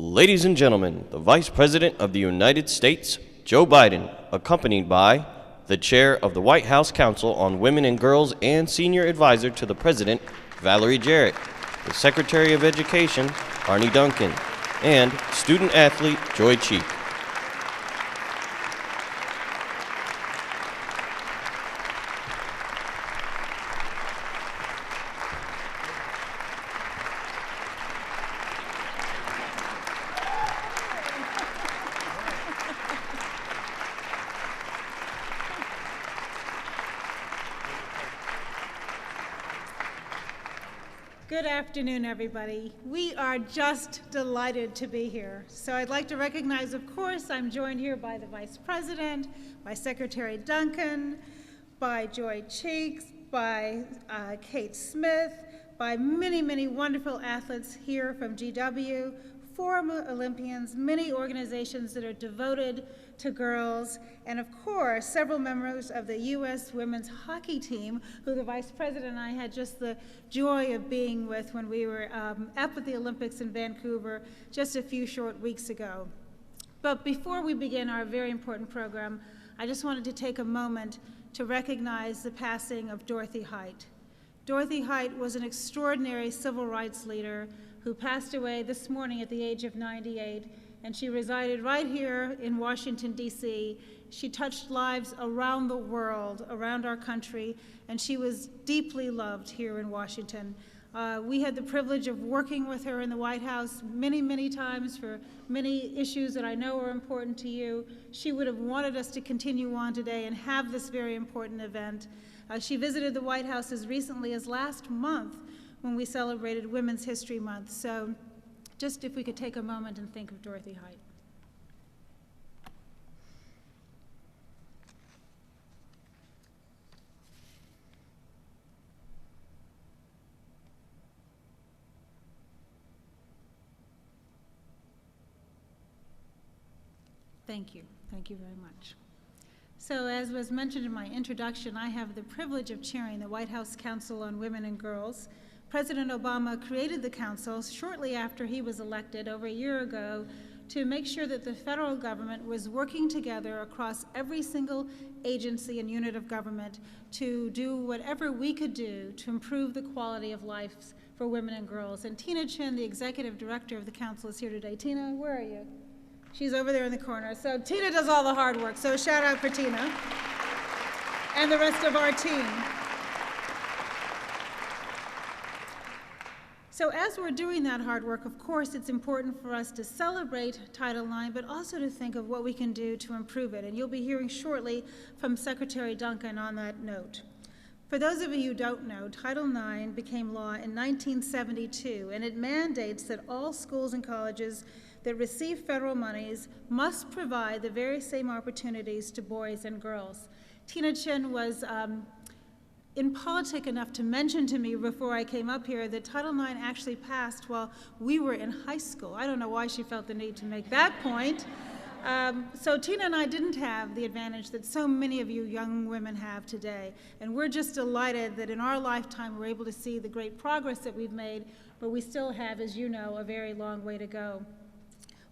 Ladies and gentlemen, the Vice President of the United States, Joe Biden, accompanied by the Chair of the White House Council on Women and Girls and Senior Advisor to the President, Valerie Jarrett, the Secretary of Education, Arne Duncan, and student athlete Joy Cheek. Good afternoon, everybody. We are just delighted to be here. So I'd like to recognize, of course, I'm joined here by the Vice President, by Secretary Duncan, by Joy Cheeks, by Kate Smith, by many, many wonderful athletes here from GW, former Olympians, many organizations that are devoted to girls, and of course, several members of the U.S. women's hockey team, who the Vice President and I had just the joy of being with when we were up at the Olympics in Vancouver just a few short weeks ago. But before we begin our very important program, I just wanted to take a moment to recognize the passing of Dorothy Height. Dorothy Height was an extraordinary civil rights leader who passed away this morning at the age of 98, and she resided right here in Washington, D.C. She touched lives around the world, around our country, and she was deeply loved here in Washington. We had the privilege of working with her in the White House many, many times for many issues that I know are important to you. She would have wanted us to continue on today and have this very important event. She visited the White House as recently as last month when we celebrated Women's History Month. So just if we could take a moment and think of Dorothy Height. Thank you. Thank you very much. So as was mentioned in my introduction, I have the privilege of chairing the White House Council on Women and Girls. President Obama created the council shortly after he was elected over a year ago to make sure that the federal government was working together across every single agency and unit of government to do whatever we could do to improve the quality of life for women and girls. And Tina Chin, the executive director of the council, is here today. Tina, where are you? She's over there in the corner. So Tina does all the hard work. So shout out for Tina and the rest of our team. So as we're doing that hard work, of course, it's important for us to celebrate Title IX, but also to think of what we can do to improve it. And you'll be hearing shortly from Secretary Duncan on that note. For those of you who don't know, Title IX became law in 1972, and it mandates that all schools and colleges that receive federal monies must provide the very same opportunities to boys and girls. Tina Chin was impolitic enough to mention to me before I came up here that Title IX actually passed while we were in high school. I don't know why she felt the need to make that point. So Tina and I didn't have the advantage that so many of you young women have today. And we're just delighted that in our lifetime we're able to see the great progress that we've made, but we still have, as you know, a very long way to go.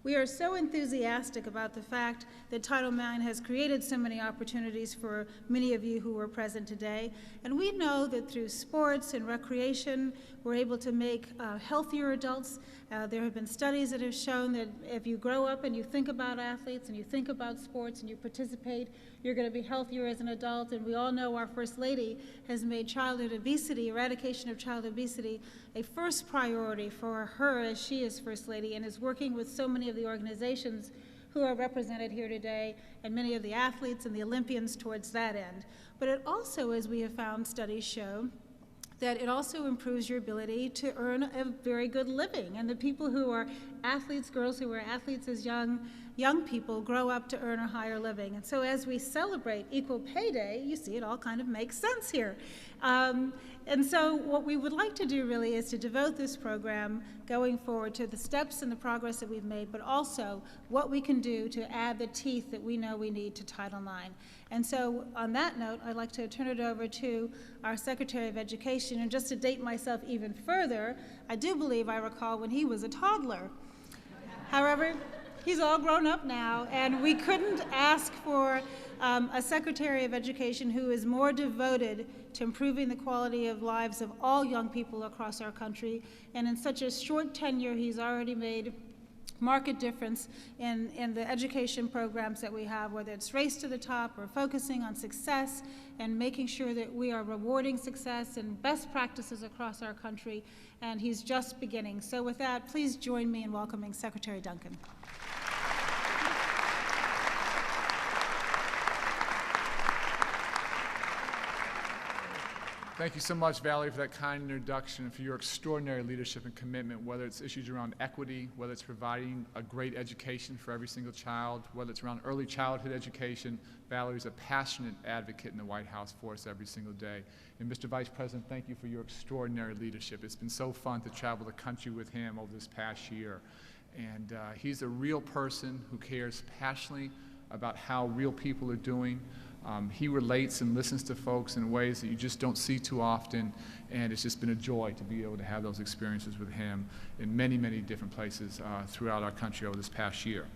We are so enthusiastic about the fact that Title IX has created so many opportunities for many of you who are present today. And we know that through sports and recreation, we're able to make healthier adults. There have been studies that have shown that if you grow up and you think about athletes and you think about sports and you participate, you're going to be healthier as an adult. And we all know our First Lady has made childhood obesity, eradication of childhood obesity, a first priority for her as she is First Lady, and is working with so many of the organizations who are represented here today and many of the athletes and the Olympians towards that end. But it also, as we have found studies show, that it also improves your ability to earn a very good living. And the people who are athletes, girls who are athletes as young people, grow up to earn a higher living. And so as we celebrate Equal Pay Day, you see it all kind of makes sense here. And so what we would like to do really is to devote this program going forward to the steps and the progress that we've made, but also what we can do to add the teeth that we know we need to Title IX. And so on that note, I'd like to turn it over to our Secretary of Education. And just to date myself even further, I do believe I recall when he was a toddler. However, he's all grown up now, and we couldn't ask for a Secretary of Education who is more devoted to improving the quality of lives of all young people across our country. And in such a short tenure, he's already made marked difference in the education programs that we have, whether it's Race to the Top or focusing on success and making sure that we are rewarding success and best practices across our country, and he's just beginning. So with that, please join me in welcoming Secretary Duncan. Thank you so much, Valerie, for that kind introduction and for your extraordinary leadership and commitment, whether it's issues around equity, whether it's providing a great education for every single child, whether it's around early childhood education. Valerie's a passionate advocate in the White House for us every single day. And Mr. Vice President, thank you for your extraordinary leadership. It's been so fun to travel the country with him over this past year. And he's a real person who cares passionately about how real people are doing. He relates and listens to folks in ways that you just don't see too often, and it's just been a joy to be able to have those experiences with him in many, many different places throughout our country over this past year.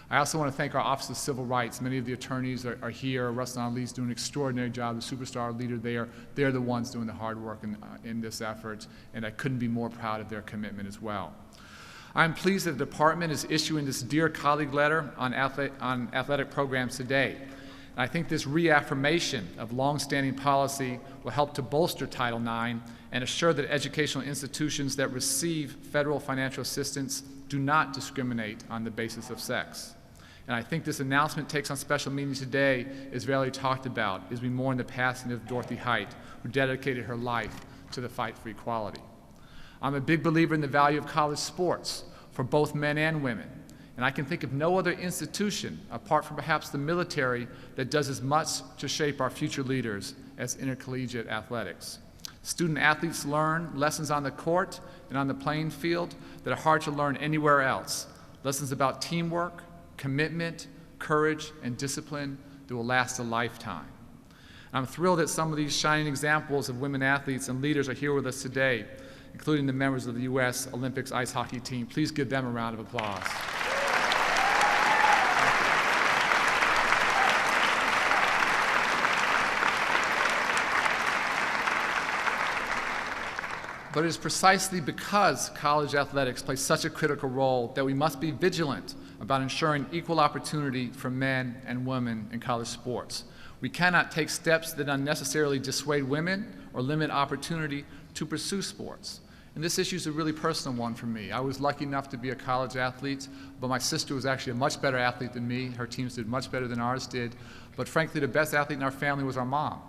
I also want to thank our Office of Civil Rights. Many of the attorneys are here. Rustin Ali's doing an extraordinary job, the superstar leader there. They're the ones doing the hard work in this effort, and I couldn't be more proud of their commitment as well. I'm pleased that the department is issuing this Dear Colleague letter on athletic programs today. I think this reaffirmation of longstanding policy will help to bolster Title IX and assure that educational institutions that receive federal financial assistance do not discriminate on the basis of sex. And I think this announcement takes on special meaning today, as Valerie talked about, as we mourn the passing of Dorothy Height, who dedicated her life to the fight for equality. I'm a big believer in the value of college sports for both men and women. And I can think of no other institution, apart from perhaps the military, that does as much to shape our future leaders as intercollegiate athletics. Student athletes learn lessons on the court and on the playing field that are hard to learn anywhere else. Lessons about teamwork, commitment, courage, and discipline that will last a lifetime. I'm thrilled that some of these shining examples of women athletes and leaders are here with us today, including the members of the U.S. Olympics ice hockey team. Please give them a round of applause. But it is precisely because college athletics play such a critical role that we must be vigilant about ensuring equal opportunity for men and women in college sports. We cannot take steps that unnecessarily dissuade women or limit opportunity to pursue sports. And this issue is a really personal one for me. I was lucky enough to be a college athlete, but my sister was actually a much better athlete than me. Her teams did much better than ours did. But frankly, the best athlete in our family was our mom.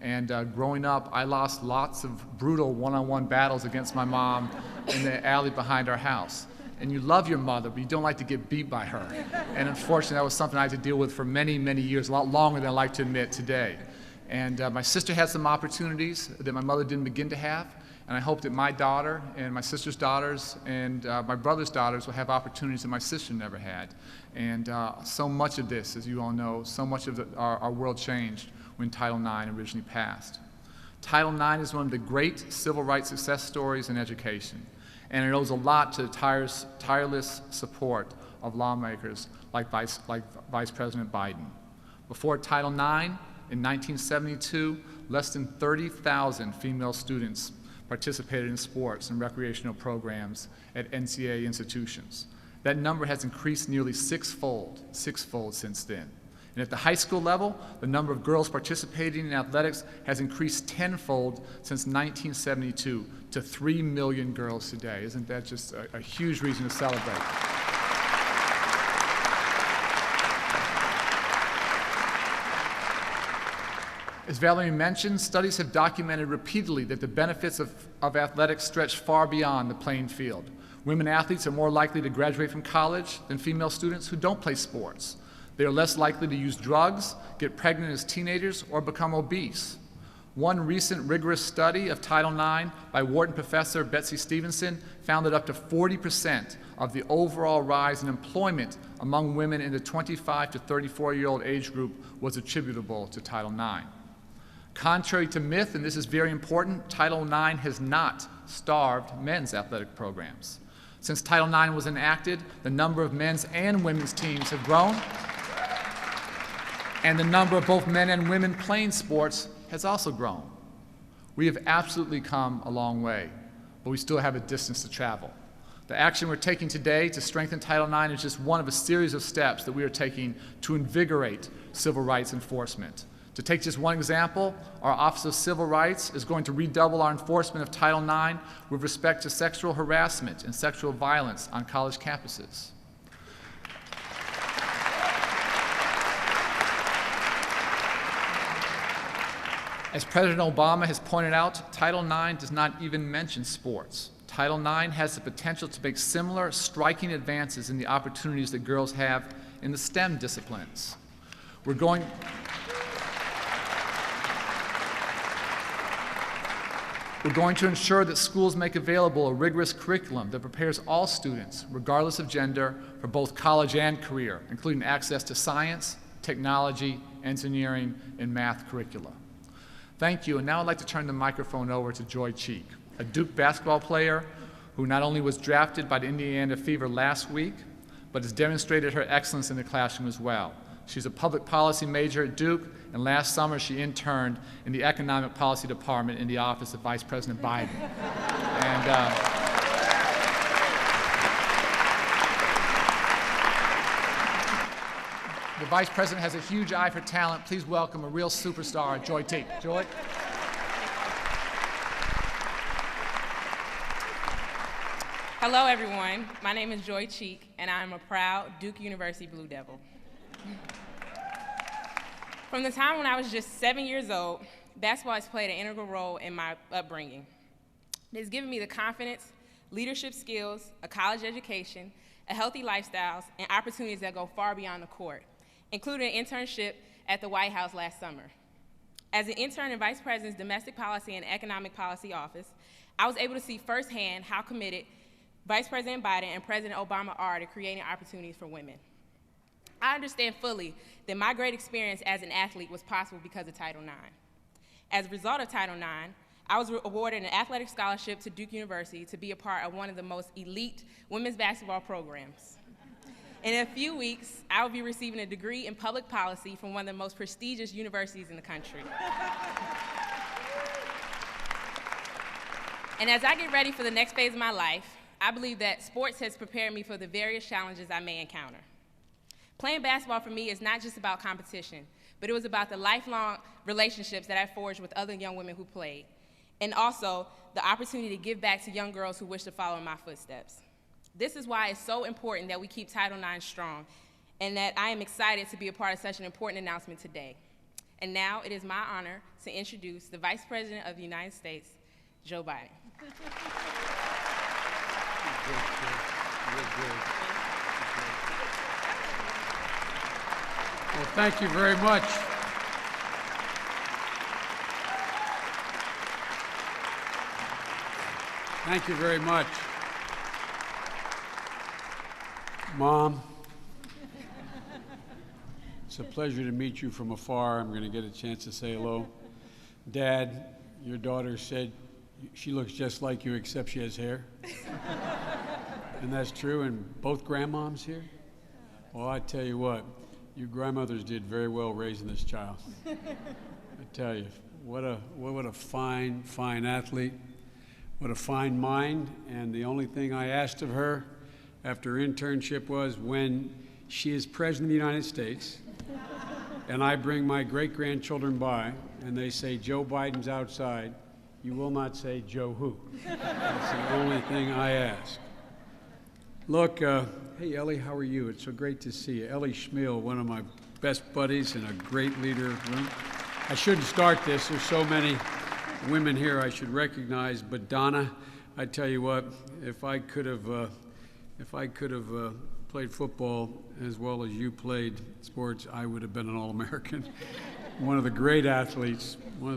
And growing up, I lost lots of brutal one-on-one battles against my mom in the alley behind our house. And you love your mother, but you don't like to get beat by her. And unfortunately, that was something I had to deal with for many, many years, a lot longer than I like to admit today. And my sister had some opportunities that my mother didn't begin to have. And I hope that my daughter and my sister's daughters and my brother's daughters will have opportunities that my sister never had. And so much of this, as you all know, so much of our world changed when Title IX originally passed. Title IX is one of the great civil rights success stories in education, and it owes a lot to the tireless support of lawmakers like Vice President Biden. Before Title IX, in 1972, less than 30,000 female students participated in sports and recreational programs at NCAA institutions. That number has increased nearly sixfold since then. And at the high school level, the number of girls participating in athletics has increased tenfold since 1972 to 3 million girls today. Isn't that just a huge reason to celebrate? As Valerie mentioned, studies have documented repeatedly that the benefits of athletics stretch far beyond the playing field. Women athletes are more likely to graduate from college than female students who don't play sports. They are less likely to use drugs, get pregnant as teenagers, or become obese. One recent rigorous study of Title IX by Wharton professor Betsy Stevenson found that up to 40% of the overall rise in employment among women in the 25 to 34-year-old age group was attributable to Title IX. Contrary to myth, and this is very important, Title IX has not starved men's athletic programs. Since Title IX was enacted, the number of men's and women's teams have grown, and the number of both men and women playing sports has also grown. We have absolutely come a long way, but we still have a distance to travel. The action we're taking today to strengthen Title IX is just one of a series of steps that we are taking to invigorate civil rights enforcement. To take just one example, our Office of Civil Rights is going to redouble our enforcement of Title IX with respect to sexual harassment and sexual violence on college campuses. As President Obama has pointed out, Title IX does not even mention sports. Title IX has the potential to make similar striking advances in the opportunities that girls have in the STEM disciplines. We're going to ensure that schools make available a rigorous curriculum that prepares all students, regardless of gender, for both college and career, including access to science, technology, engineering, and math curricula. Thank you, and now I'd like to turn the microphone over to Joy Cheek, a Duke basketball player who not only was drafted by the Indiana Fever last week, but has demonstrated her excellence in the classroom as well. She's a public policy major at Duke, and last summer she interned in the economic policy department in the office of Vice President Biden. The Vice President has a huge eye for talent. Please welcome a real superstar, Joy Cheek. Joy. Hello, everyone. My name is Joy Cheek, and I am a proud Duke University Blue Devil. From the time when I was just 7 years old, basketball has played an integral role in my upbringing. It has given me the confidence, leadership skills, a college education, a healthy lifestyle, and opportunities that go far beyond the court, including an internship at the White House last summer. As an intern in Vice President's Domestic Policy and Economic Policy Office, I was able to see firsthand how committed Vice President Biden and President Obama are to creating opportunities for women. I understand fully that my great experience as an athlete was possible because of Title IX. As a result of Title IX, I was awarded an athletic scholarship to Duke University to be a part of one of the most elite women's basketball programs. In a few weeks, I will be receiving a degree in public policy from one of the most prestigious universities in the country. And as I get ready for the next phase of my life, I believe that sports has prepared me for the various challenges I may encounter. Playing basketball for me is not just about competition, but it was about the lifelong relationships that I forged with other young women who played, and also the opportunity to give back to young girls who wish to follow in my footsteps. This is why it's so important that we keep Title IX strong, and that I am excited to be a part of such an important announcement today. And now it is my honor to introduce the Vice President of the United States, Joe Biden. Well, thank you very much. Thank you very much. Mom, it's a pleasure to meet you from afar. I'm going to get a chance to say hello. Dad, your daughter said she looks just like you except she has hair. And that's true, and both grandmoms here? Well, I tell you what, you grandmothers did very well raising this child. I tell you, what a fine, fine athlete, what a fine mind, and the only thing I asked of her after her internship was, when she is President of the United States, and I bring my great-grandchildren by, and they say, Joe Biden's outside, you will not say Joe who. That's the only thing I ask. Look, hey, Ellie, how are you? It's so great to see you. Ellie Schmiel, one of my best buddies and a great leader of the room. I shouldn't start this. There's so many women here I should recognize, but Donna, I tell you what, if I could have played football as well as you played sports, I would have been an All-American. One of the great athletes, Donna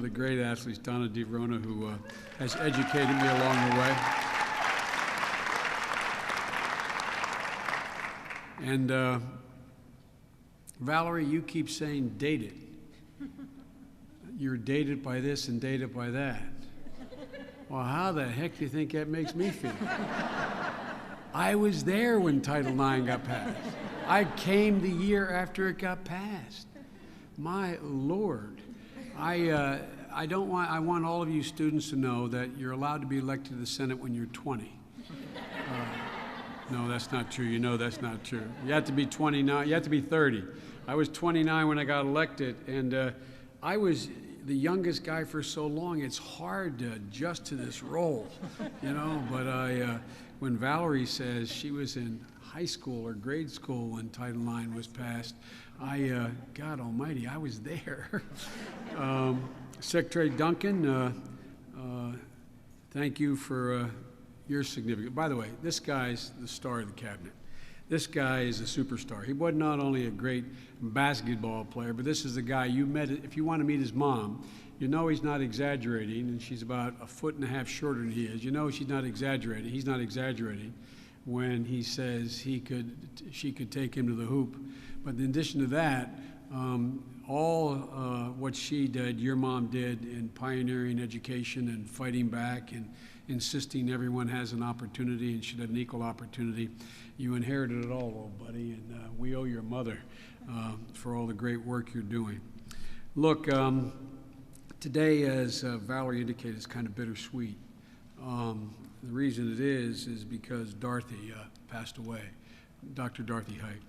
DeVrona, who has educated me along the way. And Valerie, you keep saying dated. You're dated by this and dated by that. Well, how the heck do you think that makes me feel? I was there when Title IX got passed. I came the year after it got passed. My Lord. I want all of you students to know that you're allowed to be elected to the Senate when you're 20. No, that's not true. You know that's not true. You have to be 29. You have to be 30. I was 29 when I got elected, and I was the youngest guy for so long. It's hard to adjust to this role, you know. But when Valerie says she was in high school or grade school when Title IX was passed, God Almighty, I was there. Secretary Duncan, thank you for your significance. By the way, this guy's the star of the cabinet. This guy is a superstar. He was not only a great basketball player, but this is the guy you met. If you want to meet his mom, you know he's not exaggerating, and she's about 1.5 feet shorter than he is. You know she's not exaggerating. He's not exaggerating when he says she could take him to the hoop. But in addition to that, all what she did, your mom did in pioneering education and fighting back and insisting everyone has an opportunity and should have an equal opportunity. You inherited it all, old buddy, and we owe your mother for all the great work you're doing. Look, today, as Valerie indicated, is kind of bittersweet. The reason it is because Dorothy passed away, Dr. Dorothy Height.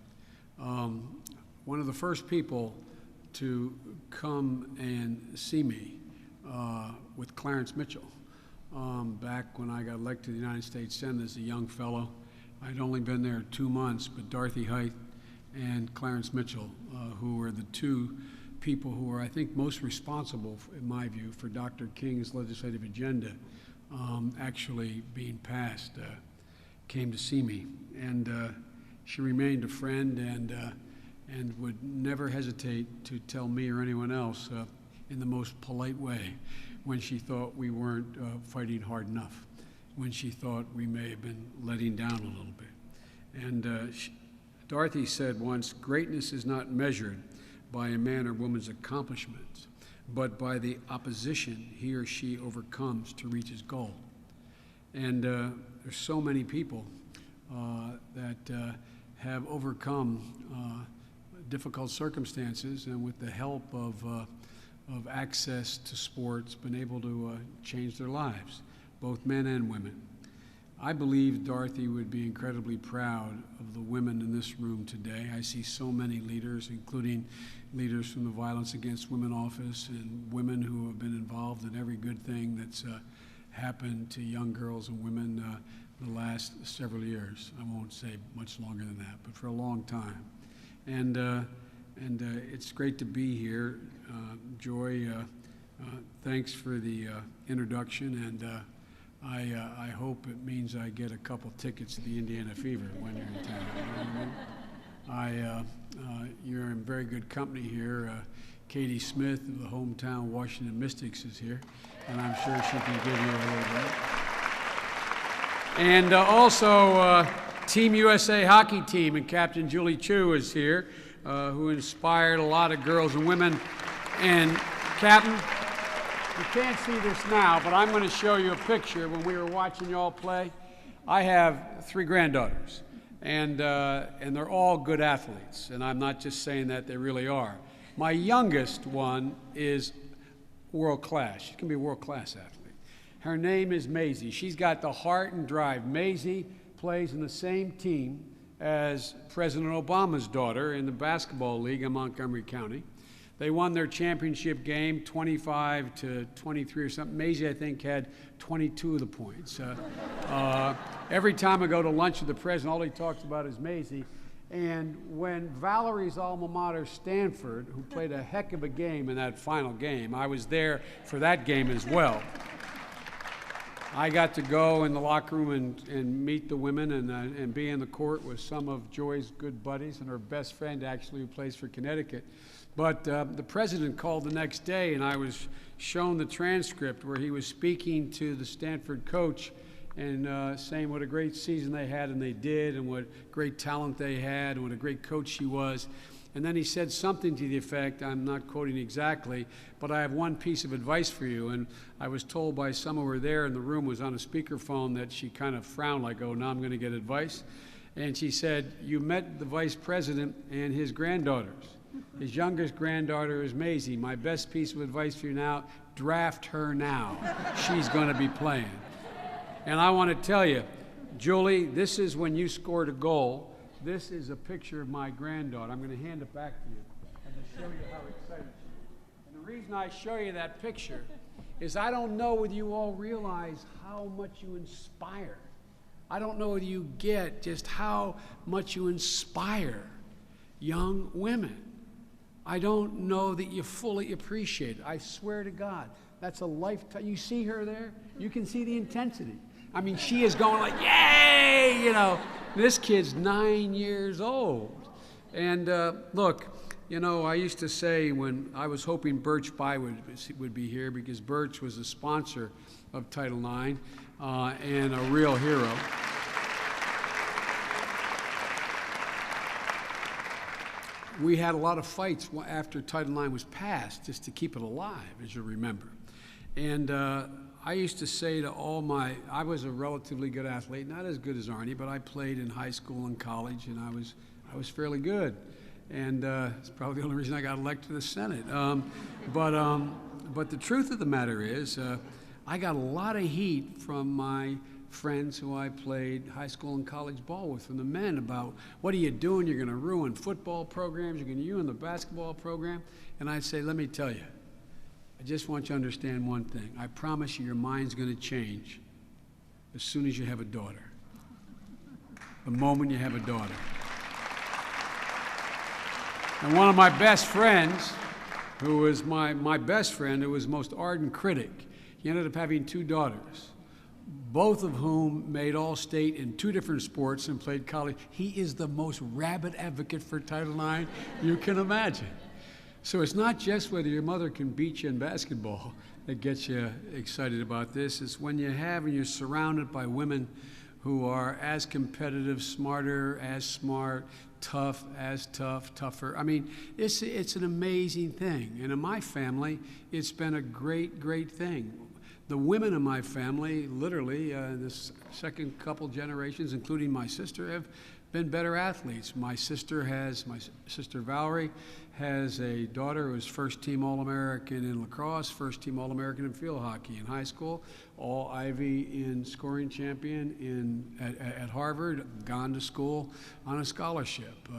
One of the first people to come and see me with Clarence Mitchell. Back when I got elected to the United States Senate as a young fellow. I'd only been there 2 months, but Dorothy Height and Clarence Mitchell, who were the two people who were, I think, most responsible, in my view, for Dr. King's legislative agenda actually being passed, came to see me. And she remained a friend and would never hesitate to tell me or anyone else in the most polite way when she thought we weren't fighting hard enough, when she thought we may have been letting down a little bit. And Dorothy said once, greatness is not measured by a man or woman's accomplishments, but by the opposition he or she overcomes to reach his goal. And there's so many people that have overcome difficult circumstances, and with the help of access to sports, been able to change their lives, both men and women. I believe Dorothy would be incredibly proud of the women in this room today. I see so many leaders, including leaders from the Violence Against Women office and women who have been involved in every good thing that's happened to young girls and women the last several years. I won't say much longer than that, but for a long time. And it's great to be here. Joy, thanks for the introduction, and I hope it means I get a couple tickets to the Indiana Fever when you're in town. You know what I mean? You're in very good company here. Katie Smith of the hometown Washington Mystics is here, and I'm sure she can give you a little bit. And also, Team USA hockey team and Captain Julie Chu is here, who inspired a lot of girls and women. And Captain, you can't see this now, but I'm going to show you a picture when we were watching you all play. I have 3 granddaughters, and they're all good athletes, and I'm not just saying that, they really are. My youngest one is world class. She's going to be a world class athlete. Her name is Maisie. She's got the heart and drive. Maisie plays in the same team as President Obama's daughter in the basketball league in Montgomery County. They won their championship game 25-23 or something. Maisie, I think, had 22 of the points. Every time I go to lunch with the president, all he talks about is Maisie. And when Valerie's alma mater, Stanford, who played a heck of a game in that final game, I was there for that game as well. I got to go in the locker room and meet the women and be in the court with some of Joy's good buddies and her best friend, actually, who plays for Connecticut. But the president called the next day, and I was shown the transcript where he was speaking to the Stanford coach and saying what a great season they had, and they did, and what great talent they had, and what a great coach she was. And then he said something to the effect, I'm not quoting exactly, but I have one piece of advice for you. And I was told by someone who were there in the room, was on a speakerphone, that she kind of frowned like, oh, now I'm going to get advice. And she said, you met the vice president and his granddaughters. His youngest granddaughter is Maisie. My best piece of advice for you now, draft her now. She's going to be playing. And I want to tell you, Julie, this is when you scored a goal. This is a picture of my granddaughter. I'm going to hand it back to you and to show you how excited she is. And the reason I show you that picture is I don't know whether you all realize how much you inspire. I don't know whether you get just how much you inspire young women. I don't know that you fully appreciate it. I swear to God, that's a lifetime. You see her there? You can see the intensity. I mean, she is going like, yay, you know. This kid's 9 years old. And look, you know, I used to say when I was hoping Birch Bai would be here, because Birch was a sponsor of Title IX and a real hero. We had a lot of fights after Title IX was passed just to keep it alive, as you remember. And I used to say to I was a relatively good athlete, not as good as Arne, but I played in high school and college, and I was fairly good. And it's probably the only reason I got elected to the Senate. But the truth of the matter is, I got a lot of heat from my friends who I played high school and college ball with, from the men, about what are you doing? You're going to ruin football programs. You're going to ruin the basketball program. And I'd say, let me tell you, I just want you to understand one thing. I promise you, your mind's going to change as soon as you have a daughter. The moment you have a daughter. And one of my best friends, who was my best friend, who was most ardent critic, he ended up having 2 daughters, both of whom made All-State in 2 different sports and played college. He is the most rabid advocate for Title IX you can imagine. So it's not just whether your mother can beat you in basketball that gets you excited about this. It's when you have and you're surrounded by women who are as competitive, smarter as smart, tough as tough, tougher. I mean, it's an amazing thing. And in my family, it's been a great, great thing. The women in my family, literally, this second couple generations, including my sister, have been better athletes. My sister Valerie has a daughter who was first-team All-American in lacrosse, first-team All-American in field hockey in high school, All-Ivy in scoring champion at Harvard, gone to school on a scholarship.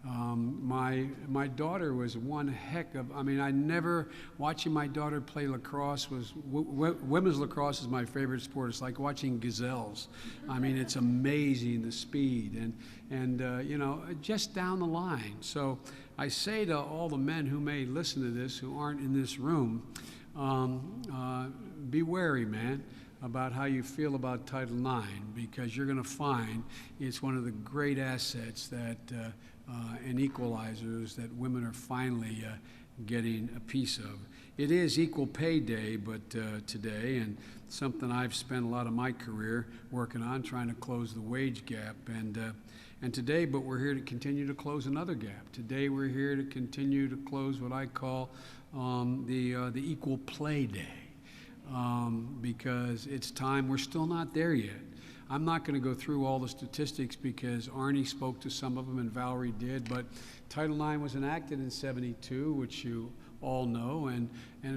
My daughter was one heck of, watching my daughter play lacrosse women's lacrosse is my favorite sport. It's like watching gazelles. I mean, it's amazing, the speed, and you know, just down the line. So I say to all the men who may listen to this, who aren't in this room, be wary, man, about how you feel about Title IX, because you're going to find it's one of the great assets that and equalizers that women are finally getting a piece of. It is Equal Pay Day, but today, and something I've spent a lot of my career working on, trying to close the wage gap. And today, but we're here to continue to close another gap. Today, we're here to continue to close what I call the Equal Play Day, because it's time. We're still not there yet. I'm not going to go through all the statistics because Arne spoke to some of them and Valerie did, but Title IX was enacted in '72, which you all know, and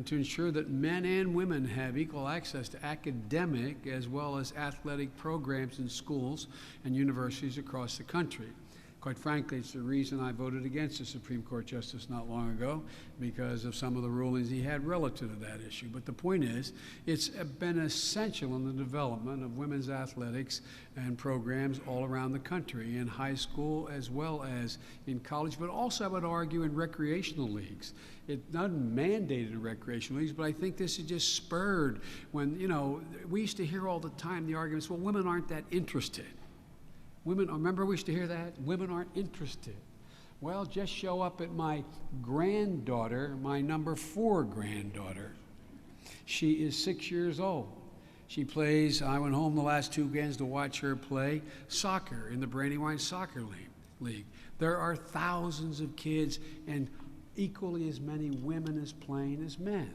to ensure that men and women have equal access to academic as well as athletic programs in schools and universities across the country. Quite frankly, it's the reason I voted against a Supreme Court justice not long ago, because of some of the rulings he had relative to that issue. But the point is, it's been essential in the development of women's athletics and programs all around the country, in high school as well as in college, but also I would argue in recreational leagues. It's not mandated in recreational leagues, but I think this is just spurred when, you know, we used to hear all the time the arguments, well, women aren't that interested. Women, remember we used to hear that? Women aren't interested. Well, just show up at my granddaughter, my number 4 granddaughter. She is 6 years old. She plays, I went home the last 2 games to watch her play soccer in the Brandywine Soccer league. There are thousands of kids and equally as many women as playing as men.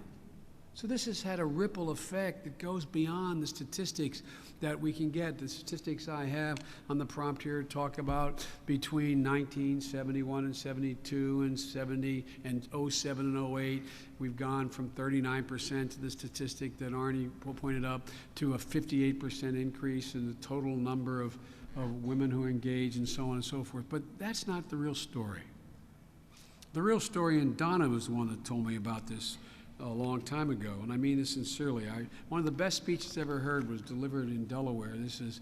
So this has had a ripple effect that goes beyond the statistics that we can get. The statistics I have on the prompt here talk about between 1971 and 72 and 70 and 07 and 08. We've gone from 39% to the statistic that Arne pointed up to a 58% increase in the total number of women who engage and so on and so forth. But that's not the real story. The real story, and Donna was the one that told me about this a long time ago, and I mean this sincerely. One of the best speeches I ever heard was delivered in Delaware. This is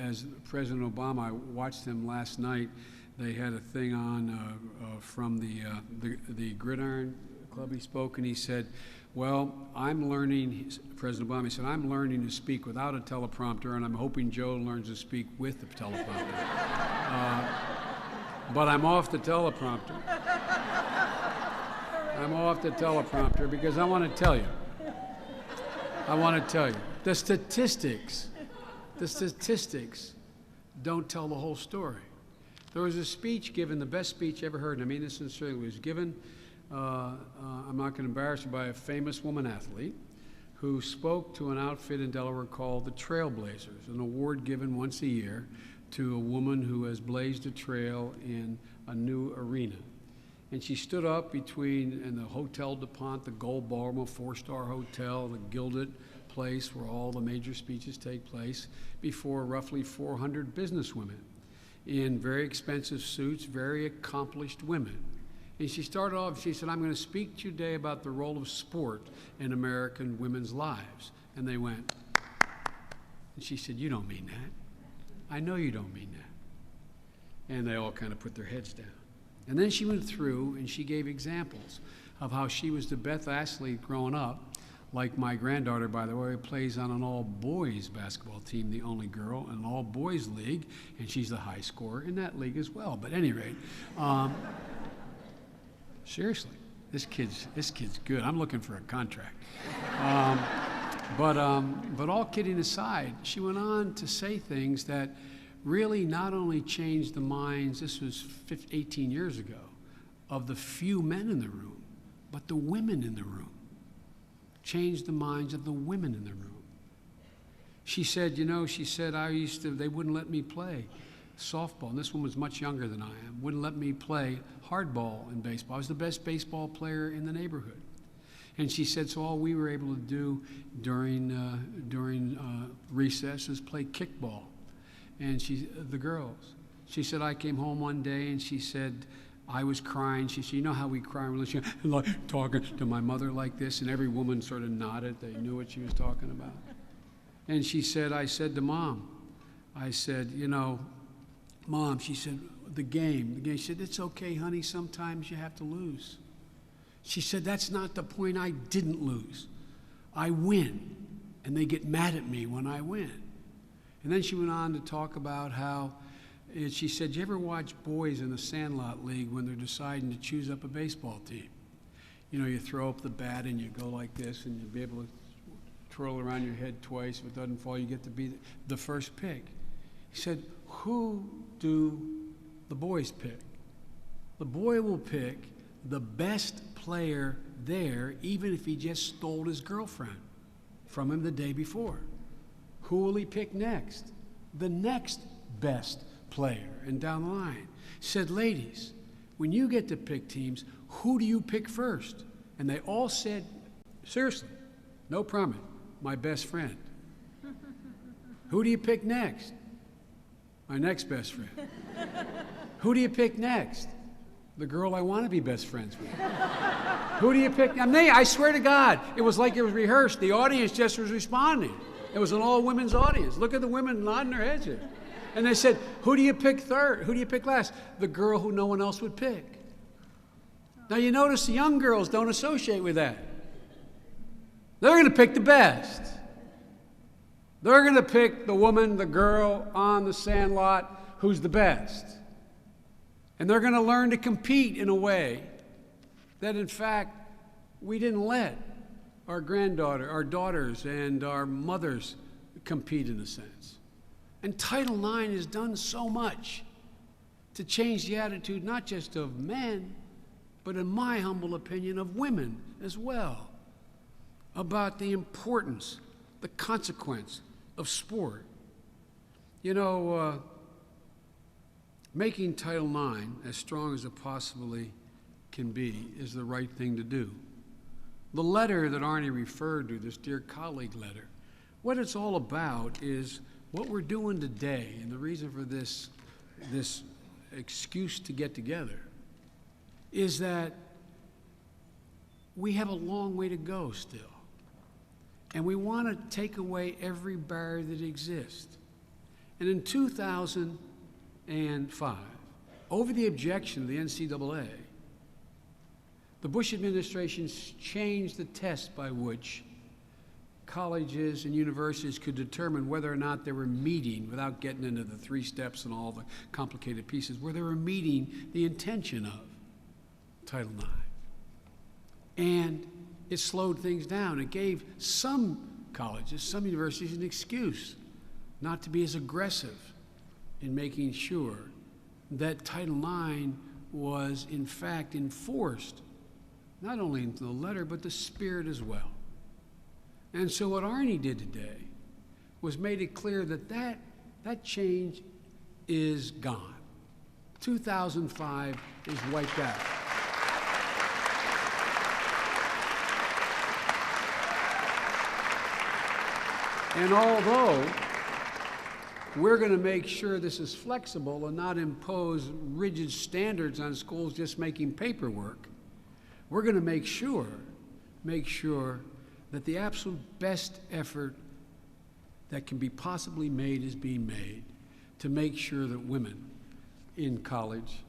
as President Obama. I watched him last night. They had a thing on from the Gridiron Club. He spoke and he said, "Well, I'm learning." President Obama said, "I'm learning to speak without a teleprompter, and I'm hoping Joe learns to speak with the teleprompter." But I'm off the teleprompter. I'm off the teleprompter because I want to tell you. The statistics don't tell the whole story. There was a speech given, the best speech ever heard, and I mean this sincerely, was given, I'm not going to embarrass you, by a famous woman athlete who spoke to an outfit in Delaware called the Trailblazers, an award given once a year to a woman who has blazed a trail in a new arena. And she stood up in the Hotel DuPont, the Gold Ballroom, a four-star hotel, the gilded place where all the major speeches take place, before roughly 400 businesswomen in very expensive suits, very accomplished women. And she started off, she said, "I'm going to speak to you today about the role of sport in American women's lives." And they went, and she said, "You don't mean that. I know you don't mean that." And they all kind of put their heads down. And then she went through and she gave examples of how she was the best athlete growing up, like my granddaughter, by the way, plays on an all-boys basketball team, the only girl in an all-boys league, and she's the high scorer in that league as well. But at any rate, seriously, this kid's good. I'm looking for a contract. But all kidding aside, she went on to say things that really not only changed the minds, this was 18 years ago, of the few men in the room, but the women in the room. Changed the minds of the women in the room. She said, they wouldn't let me play softball, and this one was much younger than I am, wouldn't let me play hardball in baseball. I was the best baseball player in the neighborhood. And she said, so all we were able to do during recess is play kickball. And the girls. She said, I came home one day and she said, I was crying. She said, you know how we cry when she like talking to my mother like this? And every woman sort of nodded. They knew what she was talking about. And she said, I said to Mom, Mom, she said, the game. She said, it's okay, honey, sometimes you have to lose. She said, that's not the point. I didn't lose. I win. And they get mad at me when I win. And then she went on to talk about how, she said, you ever watch boys in the Sandlot League when they're deciding to choose up a baseball team? You know, you throw up the bat and you go like this and you'll be able to twirl around your head twice. If it doesn't fall, you get to be the first pick. He said, who do the boys pick? The boy will pick the best player there, even if he just stole his girlfriend from him the day before. Who will he pick next? The next best player, and down the line. He said, ladies, when you get to pick teams, who do you pick first? And they all said, seriously, no problem, my best friend. Who do you pick next? My next best friend. Who do you pick next? The girl I want to be best friends with. Who do you pick? I swear to God, it was like it was rehearsed. The audience just was responding. It was an all-women's audience. Look at the women nodding their heads here. And they said, who do you pick third? Who do you pick last? The girl who no one else would pick. Now you notice the young girls don't associate with that. They're going to pick the best. They're going to pick the woman, the girl on the sandlot who's the best. And they're going to learn to compete in a way that, in fact, we didn't let our daughters, and our mothers compete in a sense. And Title IX has done so much to change the attitude not just of men, but in my humble opinion, of women as well, about the importance, the consequence of sport. You know, making Title IX as strong as it possibly can be is the right thing to do. The letter that Arne referred to, this dear colleague letter, what it's all about is what we're doing today, and the reason for this excuse to get together is that we have a long way to go still. And we want to take away every barrier that exists. And in 2005, over the objection of the NCAA, the Bush administration changed the test by which colleges and universities could determine whether or not they were meeting, without getting into the 3 steps and all the complicated pieces, where they were meeting the intention of Title IX. And it slowed things down. It gave some colleges, some universities, an excuse not to be as aggressive in making sure that Title IX was in fact enforced, not only in the letter, but the spirit as well. And so what Arne did today was made it clear that that change is gone. 2005 is wiped out. And although we're going to make sure this is flexible and not impose rigid standards on schools just making paperwork, we're going to make sure that the absolute best effort that can be possibly made is being made to make sure that women in college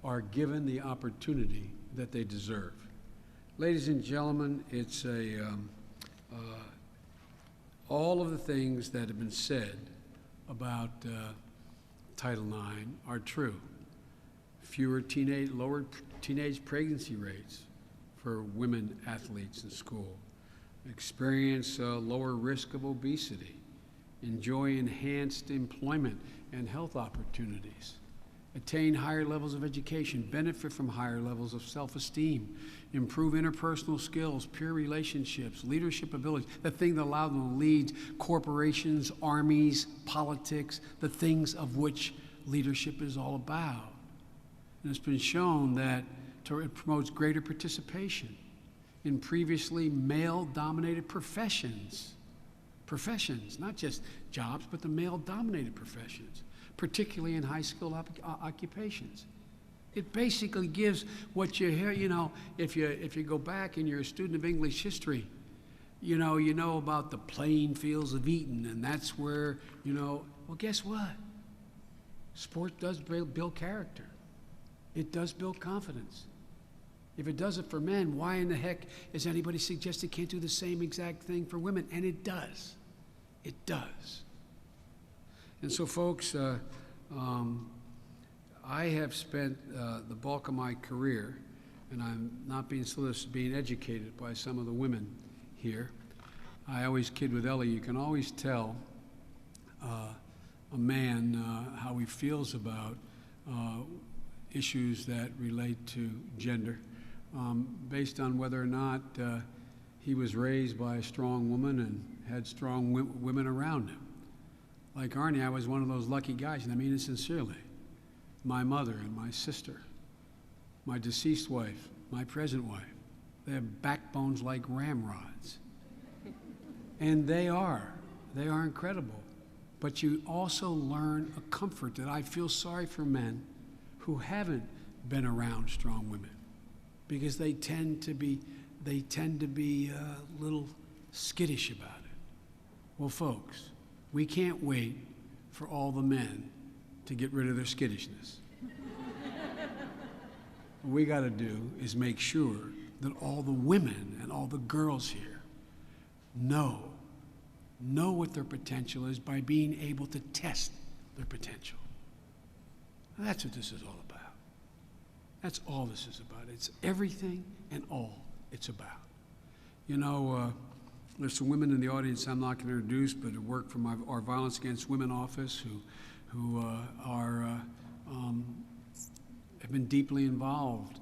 are given the opportunity that they deserve. Ladies and gentlemen, it's all of the things that have been said about Title IX are true. Lower teenage pregnancy rates for women athletes in school, experience lower risk of obesity, enjoy enhanced employment and health opportunities, attain higher levels of education, benefit from higher levels of self-esteem, improve interpersonal skills, peer relationships, leadership abilities, the thing that allowed them to lead corporations, armies, politics, the things of which leadership is all about. And it's been shown that it promotes greater participation in previously male-dominated professions, not just jobs, but the male-dominated professions, particularly in high-skilled occupations. It basically gives what you hear, you know, if you go back and you're a student of English history, you know about the playing fields of Eton, and that's where, well, guess what? Sport does build character. It does build confidence. If it does it for men, why in the heck is anybody suggest it can't do the same exact thing for women? And it does. It does. And so, folks, I have spent the bulk of my career, and I'm not being solicited, being educated by some of the women here. I always kid with Ellie, you can always tell a man how he feels about issues that relate to gender based on whether or not he was raised by a strong woman and had strong women around him. Like Arne, I was one of those lucky guys, and I mean it sincerely. My mother and my sister, my deceased wife, my present wife, they have backbones like ramrods. And they are incredible. But you also learn a comfort that I feel sorry for men who haven't been around strong women, because they tend to be a little skittish about it. Well, folks, we can't wait for all the men to get rid of their skittishness. What we got to do is make sure that all the women and all the girls here know what their potential is by being able to test their potential. That's what this is all about. That's all this is about. It's everything and all it's about. There's some women in the audience I'm not going to introduce, but who work for our Violence Against Women office, who are been deeply involved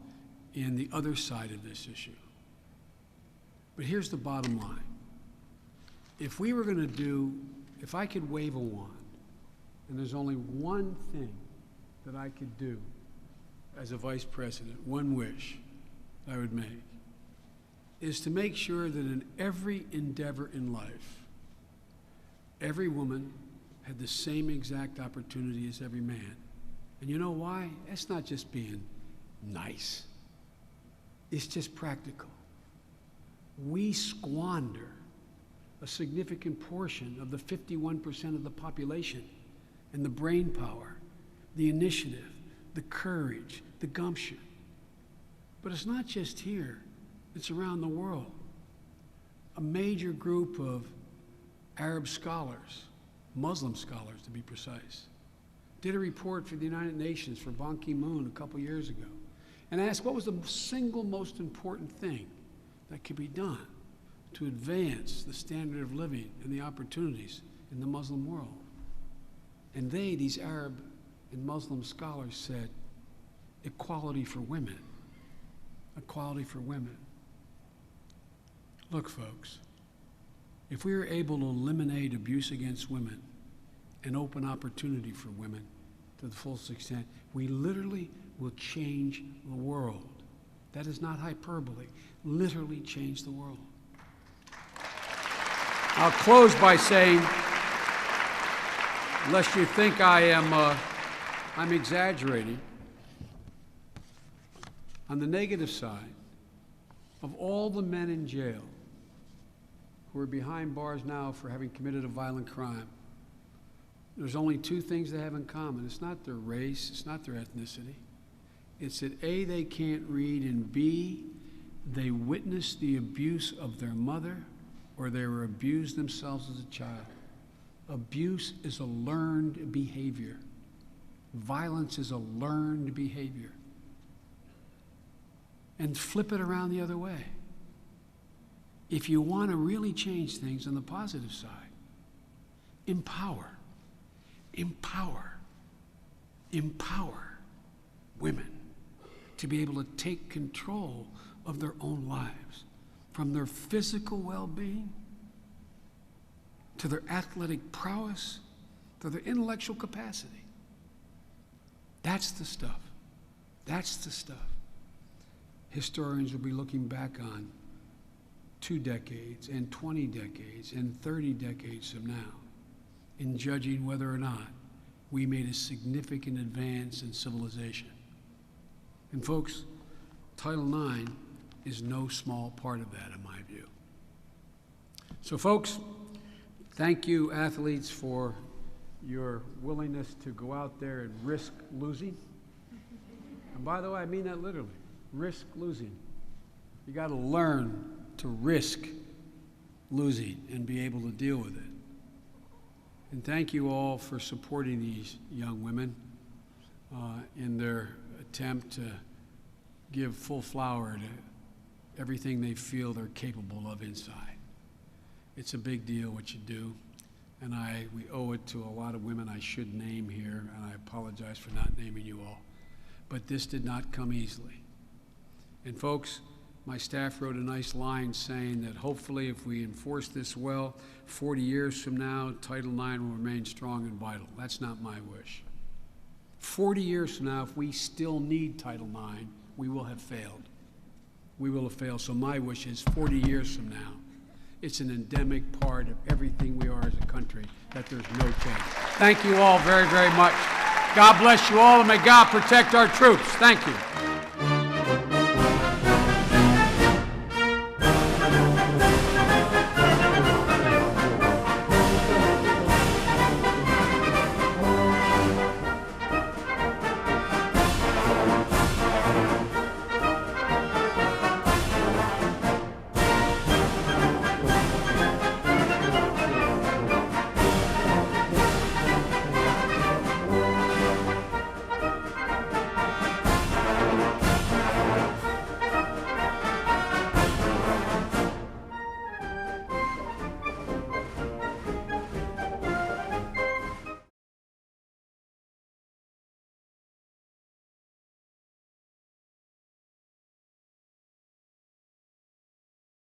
in the other side of this issue. But here's the bottom line. If we were going to do, if I could wave a wand, and there's only one thing that I could do as a vice president, one wish I would make, is to make sure that in every endeavor in life, every woman had the same exact opportunity as every man. And you know why? That's not just being nice. It's just practical. We squander a significant portion of the 51% of the population and the brain power, the initiative, the courage, the gumption. But it's not just here, it's around the world. A major group of Arab scholars, Muslim scholars to be precise, did a report for the United Nations for Ban Ki-moon a couple years ago and asked what was the single most important thing that could be done to advance the standard of living and the opportunities in the Muslim world. And they, these Arab and Muslim scholars, said, equality for women. Equality for women. Look, folks, if we are able to eliminate abuse against women and open opportunity for women to the fullest extent, we literally will change the world. That is not hyperbole. Literally change the world. I'll close by saying, lest you think I'm exaggerating, on the negative side, of all the men in jail who are behind bars now for having committed a violent crime, there's only two things they have in common. It's not their race, it's not their ethnicity. It's that A, they can't read, and B, they witnessed the abuse of their mother or they were abused themselves as a child. Abuse is a learned behavior. Violence is a learned behavior. And flip it around the other way. If you want to really change things on the positive side, empower women to be able to take control of their own lives, from their physical well-being to their athletic prowess to their intellectual capacity. That's the stuff. That's the stuff historians will be looking back on 2 decades and 20 decades and 30 decades from now in judging whether or not we made a significant advance in civilization. And folks, Title IX is no small part of that, in my view. So folks, thank you, athletes, for your willingness to go out there and risk losing. And by the way, I mean that literally, risk losing. You got to learn to risk losing and be able to deal with it. And thank you all for supporting these young women in their attempt to give full flower to everything they feel they're capable of inside. It's a big deal what you do, and we owe it to a lot of women I should name here, and I apologize for not naming you all. But this did not come easily. And folks, my staff wrote a nice line saying that hopefully if we enforce this well, 40 years from now, Title IX will remain strong and vital. That's not my wish. 40 years from now, if we still need Title IX, we will have failed. We will have failed. So my wish is 40 years from now, it's an endemic part of everything we are as a country, that there's no change. Thank you all very, very much. God bless you all, and may God protect our troops. Thank you.